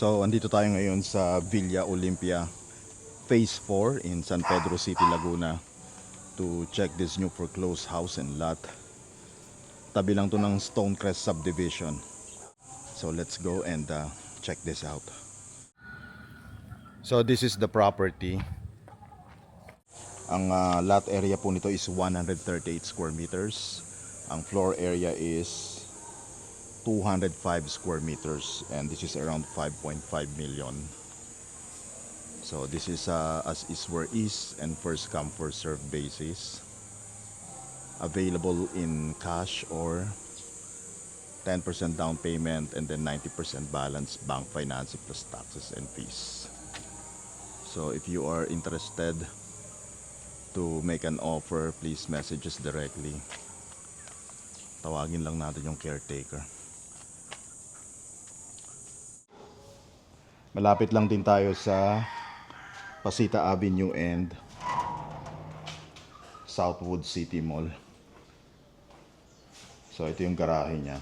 So, andito tayo ngayon sa Villa Olympia Phase 4 in San Pedro City, Laguna to check this new foreclosed house and lot. Tabi lang to ng Stonecrest subdivision. So, let's go and check this out. So, this is the property. Ang lot area po nito is 138 square meters. Ang floor area is 205 square meters and this is around 5.5 million. So this is as is where is and first come first serve basis. Available in cash or 10% down payment and then 90% balance bank financing plus taxes and fees. So if you are interested to make an offer, please message us directly. Tawagin lang natin yung caretaker. Malapit lang din tayo sa Pasita Avenue and Southwood City Mall. So ito yung garahe niya.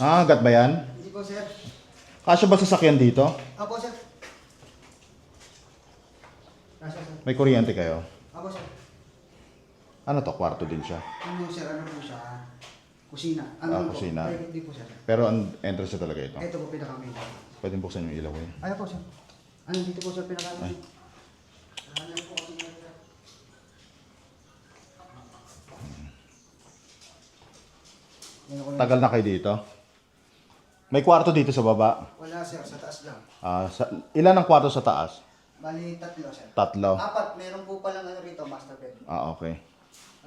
Agad ba yan? Hindi po, sir. Kasya ba sasakyan dito? Apo, sir. Kasya, sir. May kuryente kayo? Apo, sir. Ano to? Kwarto din siya. Ano, sir? Ano po siya? Kusina. Kusina. Ay, hindi po, sir. Pero ang entrance na talaga ito. Ito po, pinaka-main. Pwede buksan yung ilaw eh. Ay, po, sir. Ano, dito po, sir, pinaka-main. Ano po kasi sir? Tagal na kayo dito? May kwarto dito sa baba? Wala, sir. Sa taas lang. Ilan ang kwarto sa taas? Bali, tatlo, sir. Tatlo. Apat. Meron po palang ano rito, master bedroom. Okay.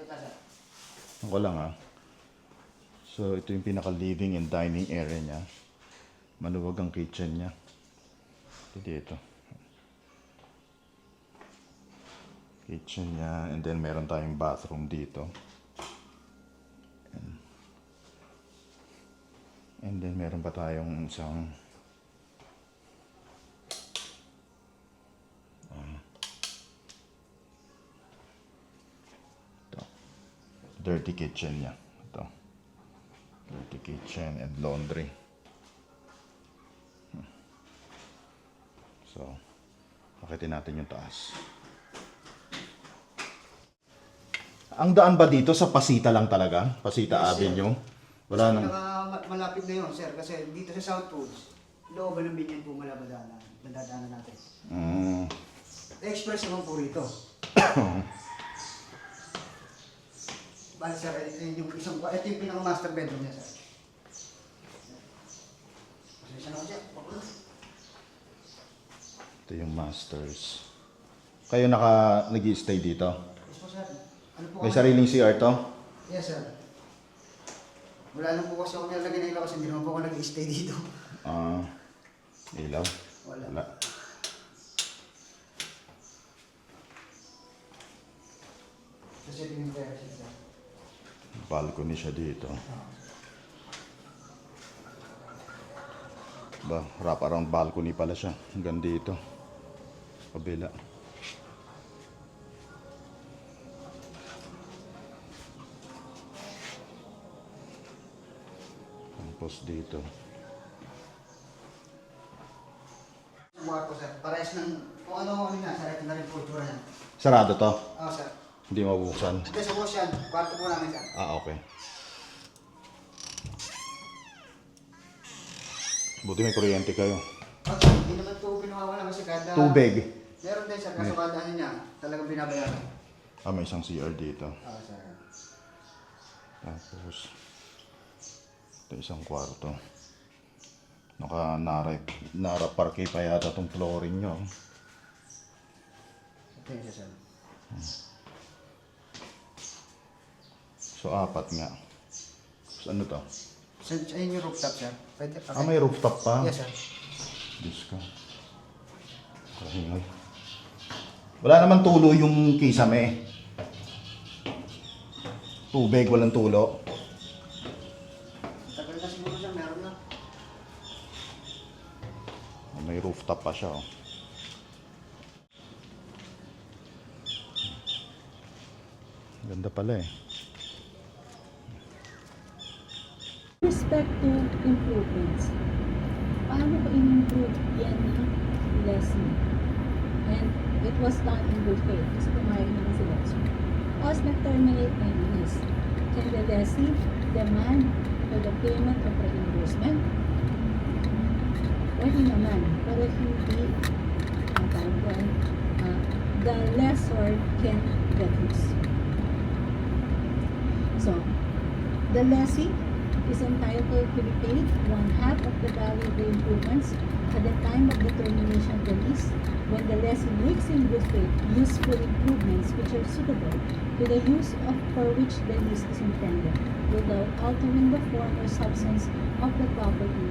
Wait lang, sir. Ako lang So ito yung pinaka living and dining area niya. Maluwag ang kitchen niya. Ito dito. Kitchen niya and then meron tayong bathroom dito. And then meron pa tayong isang ito. Dirty kitchen niya. Ito. Dirty kitchen and laundry. So, akitin natin yung taas. Ang daan ba dito sa Pasita lang talaga? Pasita Yes, Avenue? Wala nang... Malapit na yun, sir. Kasi dito sa Southwoods, looban ng binyan po malabadanan. Nadadaanan natin. Express naman po rito. Bali, sir, ito yung pinaka-master bedroom niya, sir. Pasensya na ko, sir. Ito yung masters. Kayo nag-i-stay dito? Yes po, sir. Ano po May kami? sariling CR to? Yes, sir. Wala lang po kasi ako nilagay na ilaw kasi hindi naman po ako nag-stay dito. Ilaw? Wala. Kasi tingin ko yan, sir. Balcony siya dito. Wrap around balcony pala siya. Hanggang dito. Kabila. Tapos dito. Kwarto, sir. Parehas ng kung ano na, sir. Ito na rin po itsura niya. Sarado to? Sir. Hindi mabuksan? Ito sa boss yan. Kwarto po namin, sir. Okay. Buti may kuryente kayo. Hindi naman po pinawawala kasi kada... Tubig. Meron din, sir. Kaso kada ano niya, talagang binabayaran. May isang CR dito. Sir. Tapos ito isang kwarto. Nara-parke pa yata itong flooring nyo. Ito yun siya, sir. So apat nga. So, ano to? Ayun yung rooftop, sir. Pwede pa. May rooftop pa? Yes, sir. Diyos ko. Kahingay. Wala naman tulo yung kisame. Tubig, walang tulo. Tagal na siguro siya, meron na. May rooftop pa siya. Ganda pala eh. respect to improvements. and it was done in good faith kasi pumayag naman sila. So, as nag-terminate na yung lease, can the lessee demand for the payment of reimbursement? Pwede naman, pero hindi ang tawag doon, the lessor can refuse. So, the lessee is entitled to be paid 1/2 of the value of the improvements at the time of the termination of the lease when the lessee makes in good faith useful improvements which are suitable to the use of for which the lease is intended without altering the form or substance of the property